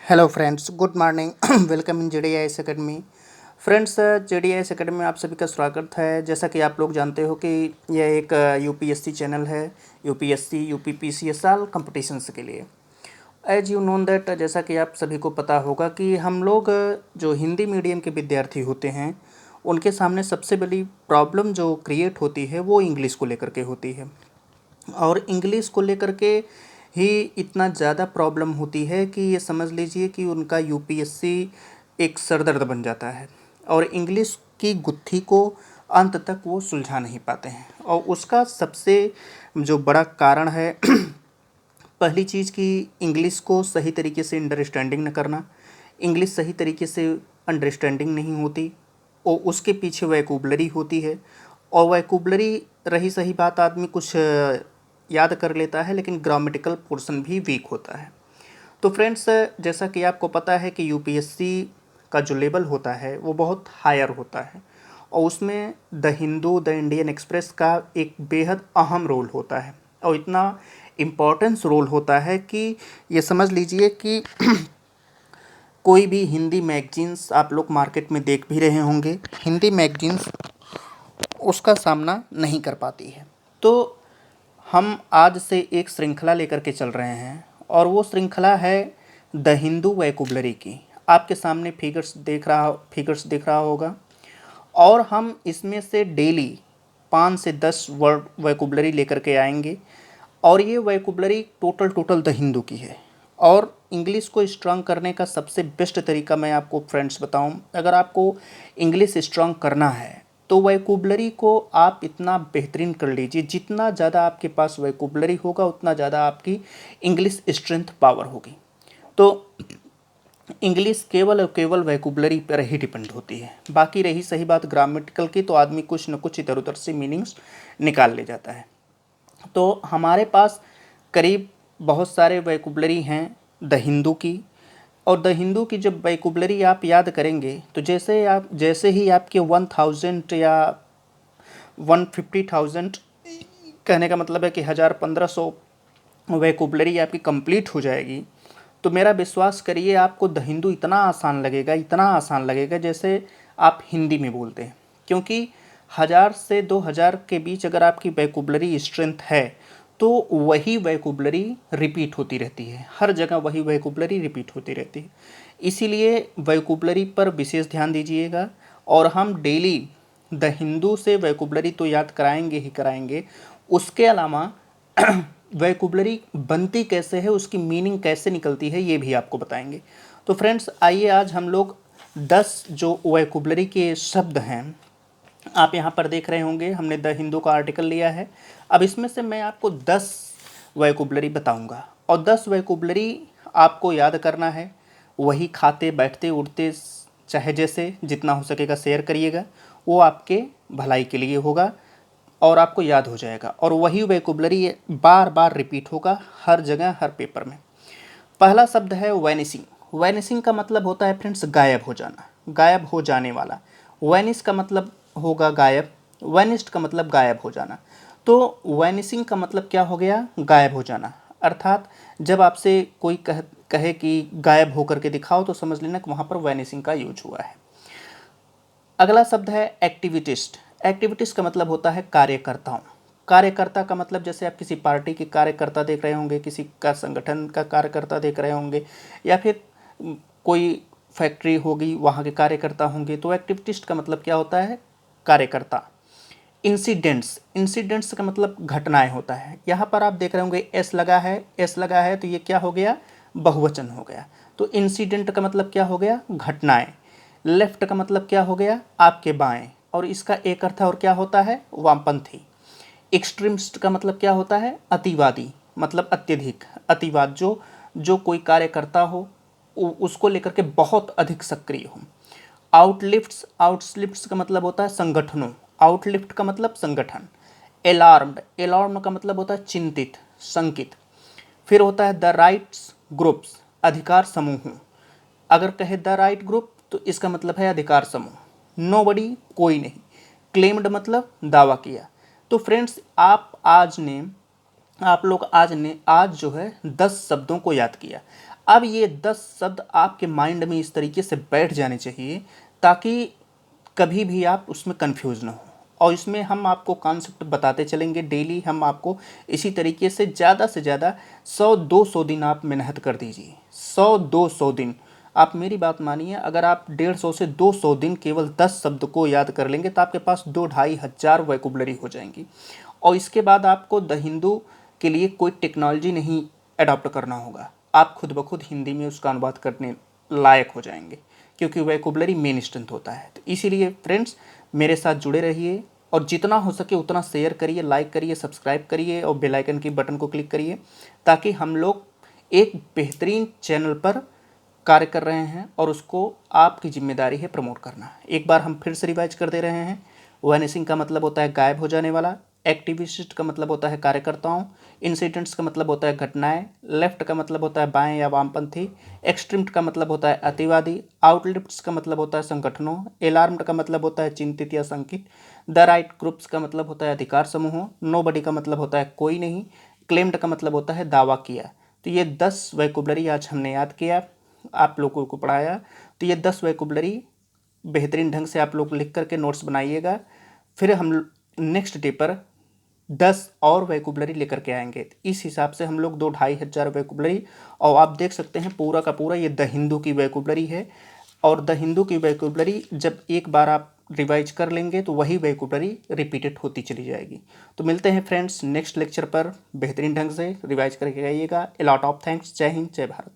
Hello friends, good morning. Welcome in JDIS academy. Friends, JDIS academy में आप सभी का स्वागत है। जैसा कि आप लोग जानते हो कि यह एक यूपीएससी चैनल है। यूपीएससी यूपीपीसीएस ऑल कंपटीशंस के लिए। एज यू नोन दैट, जैसा कि आप सभी को पता होगा कि हम लोग जो हिंदी मीडियम के विद्यार्थी होते हैं उनके सामने सबसे बड़ी प्रॉब्लम जो क्रिएट होती है वो इंग्लिश को लेकर के होती है। और इंग्लिश को लेकर के ही इतना ज़्यादा प्रॉब्लम होती है कि ये समझ लीजिए कि उनका यूपीएससी एक सरदर्द बन जाता है और इंग्लिश की गुत्थी को अंत तक वो सुलझा नहीं पाते हैं। और उसका सबसे जो बड़ा कारण है पहली चीज़ कि इंग्लिश को सही तरीके से अंडरस्टैंडिंग न करना। इंग्लिश सही तरीके से अंडरस्टैंडिंग नहीं होती और उसके पीछे वैकैब्युलरी होती है। और वैकैब्युलरी रही सही बात, आदमी कुछ याद कर लेता है लेकिन ग्रामेटिकल पोर्शन भी वीक होता है। तो फ्रेंड्स, जैसा कि आपको पता है कि यूपीएससी का जो लेवल होता है वो बहुत हायर होता है और उसमें the Hindu, the Indian express का एक बेहद अहम रोल होता है और इतना इम्पोर्टेंस रोल होता है कि ये समझ लीजिए कि कोई भी हिंदी मैगजीन्स आप लोग मार्केट में देख भी रहे होंगे, हिंदी मैगजीन्स उसका सामना नहीं कर पाती है। तो हम आज से एक श्रृंखला लेकर के चल रहे हैं और वो श्रृंखला है द हिंदू वैकैब्युलरी की। आपके सामने फिगर्स दिख रहा होगा और हम इसमें से डेली 5 से 10 वर्ड वैकैब्युलरी लेकर के आएंगे और ये वैकैब्युलरी टोटल द हिंदू की है। और इंग्लिश को स्ट्रांग करने का सबसे बेस्ट तरीका मैं आपको फ्रेंड्स बताऊं, अगर आपको इंग्लिश स्ट्रांग करना है तो वैकैब्युलरी को आप इतना बेहतरीन कर लीजिए, जितना ज़्यादा आपके पास वैकैब्युलरी होगा उतना ज़्यादा आपकी इंग्लिश स्ट्रेंथ पावर होगी। तो इंग्लिश केवल और केवल वैकैब्युलरी पर ही डिपेंड होती है। बाकी रही सही बात ग्रामेटिकल की, तो आदमी कुछ न कुछ इधर उधर से मीनिंग्स निकाल ले जाता है। तो हमारे पास करीब बहुत सारे वैकैब्युलरी हैं द हिंदू की। और द हिंदू की जब वैकैब्युलरी आप याद करेंगे तो जैसे ही आपके 1000 या 150,000, कहने का मतलब है कि 1000-1500 वैकैब्युलरी आपकी कंप्लीट हो जाएगी तो मेरा विश्वास करिए आपको द हिंदू इतना आसान लगेगा जैसे आप हिंदी में बोलते हैं। क्योंकि 1000 से 2000 के बीच अगर आपकी वैकैब्युलरी स्ट्रेंथ है तो वही वैकैब्युलरी रिपीट होती रहती है, हर जगह वही वैकैब्युलरी रिपीट होती रहती है। इसीलिए वैकैब्युलरी पर विशेष ध्यान दीजिएगा। और हम डेली द हिंदू से वैकैब्युलरी तो याद कराएंगे ही कराएंगे, उसके अलावा वैकैब्युलरी बनती कैसे है, उसकी मीनिंग कैसे निकलती है, ये भी आपको बताएंगे। तो फ्रेंड्स, आइए आज हम लोग 10 जो वैकैब्युलरी के शब्द हैं आप यहाँ पर देख रहे होंगे, हमने द हिंदू का आर्टिकल लिया है। अब इसमें से मैं आपको 10 वैकैब्युलरी बताऊंगा और 10 वैकैब्युलरी आपको याद करना है। वही खाते बैठते उठते चाहे जैसे जितना हो सकेगा शेयर करिएगा, वो आपके भलाई के लिए होगा और आपको याद हो जाएगा। और वही वैकैब्युलरी बार बार रिपीट होगा हर जगह, हर पेपर में। पहला शब्द है वैनिसिंग। वैनिसिंग का मतलब होता है फ्रेंड्स गायब हो जाना, गायब हो जाने वाला। वैनिश का मतलब होगा गायब, वैनिस्ड का मतलब गायब हो जाना। तो वैनिसिंग का मतलब क्या हो गया? गायब हो जाना। अर्थात जब आपसे कोई कहे कि गायब होकर के दिखाओ तो समझ लेना कि वहाँ पर वैनिसिंग का यूज हुआ है। अगला शब्द है एक्टिविटिस्ट। एक्टिविटिस्ट का मतलब होता है कार्यकर्ताओं। कार्यकर्ता का मतलब जैसे आप किसी पार्टी के कार्यकर्ता देख रहे होंगे, किसी का संगठन का कार्यकर्ता देख रहे होंगे, या फिर कोई फैक्ट्री होगी वहाँ के कार्यकर्ता होंगे। तो एक्टिविटिस्ट का मतलब क्या होता है? कार्यकर्ता। इंसिडेंट्स, इंसिडेंट्स का मतलब घटनाएं होता है। यहाँ पर आप देख रहे होंगे एस लगा है, एस लगा है, तो ये क्या हो गया? बहुवचन हो गया। तो इंसिडेंट का मतलब क्या हो गया? घटनाएं। लेफ्ट का मतलब क्या हो गया? आपके बाएं। और इसका एक अर्थ और क्या होता है? वामपंथी। एक्सट्रीमिस्ट का मतलब क्या होता है? अतिवादी, मतलब अत्यधिक अतिवाद, जो कोई कार्य करता हो उसको लेकर के बहुत अधिक सक्रिय हो। आउटलिफ्ट्स, आउटलिफ्ट्स का मतलब होता है संगठनों। आउटलिफ्ट का मतलब संगठन। अलार्म्ड, अलार्म का मतलब होता है चिंतित, शंकित। फिर होता है द राइट्स ग्रुप्स, अधिकार समूह। अगर कहे द राइट ग्रुप तो इसका मतलब है अधिकार समूह। नोबडी, कोई नहीं। क्लेम्ड मतलब दावा किया। तो फ्रेंड्स, आप लोग आज जो है 10 शब्दों को याद किया। अब ये 10 शब्द आपके माइंड में इस तरीके से बैठ जाने चाहिए ताकि कभी भी आप उसमें कंफ्यूज ना हो। और इसमें हम आपको कॉन्सेप्ट बताते चलेंगे डेली। हम आपको इसी तरीके से ज़्यादा 100-200 दिन आप मेहनत कर दीजिए। 100-200 दिन आप मेरी बात मानिए, अगर आप 150 से 200 दिन केवल 10 शब्द को याद कर लेंगे तो आपके पास 2-2,500 वोकैबुलरी हो जाएंगी। और इसके बाद आपको द हिंदू के लिए कोई टेक्नोलॉजी नहीं अडॉप्ट करना होगा, आप खुद ब खुद हिंदी में उसका अनुवाद करने लायक हो जाएंगे, क्योंकि वोकैबुलरी मेन स्ट्रेंथ होता है। तो इसीलिए फ्रेंड्स मेरे साथ जुड़े रहिए और जितना हो सके उतना शेयर करिए, लाइक करिए, सब्सक्राइब करिए और बेल आइकन की बटन को क्लिक करिए, ताकि हम लोग एक बेहतरीन चैनल पर कार्य कर रहे हैं और उसको आपकी जिम्मेदारी है प्रमोट करना। एक बार हम फिर से रिवाइज कर दे रहे हैं। वैनिसिंग का मतलब होता है गायब हो जाने वाला, एक्टिविस्ट का मतलब होता है कार्यकर्ताओं, इंसिडेंट्स का मतलब होता है घटनाएं, लेफ्ट का मतलब होता है बाएं या वामपंथी, एक्सट्रीम्ड का मतलब होता है अतिवादी, आउटलिफ्ट्स का मतलब होता है संगठनों, अलार्म्ड का मतलब होता है चिंतित या शंकित, द राइट ग्रुप्स का मतलब होता है अधिकार समूहों, नोबडी का मतलब होता है कोई नहीं, क्लेम्ड का मतलब होता है दावा किया। तो ये 10 वोकैबुलरी आज हमने याद किया, आप लोगों को पढ़ाया। तो ये 10 वोकैबुलरी बेहतरीन ढंग से आप लोग लिख करके नोट्स बनाइएगा। फिर हम नेक्स्ट डे पर 10 और वोकैबुलरी लेकर के आएंगे। इस हिसाब से हम लोग 2-2,500 वोकैबुलरी, और आप देख सकते हैं पूरा का पूरा ये द हिंदू की वोकैबुलरी है। और द हिंदू की वोकैबुलरी जब एक बार आप रिवाइज कर लेंगे तो वही वोकैबुलरी रिपीटेड होती चली जाएगी। तो मिलते हैं फ्रेंड्स नेक्स्ट लेक्चर पर, बेहतरीन ढंग से रिवाइज करके आइएगा। A lot of thanks. जय हिंद, जय भारत।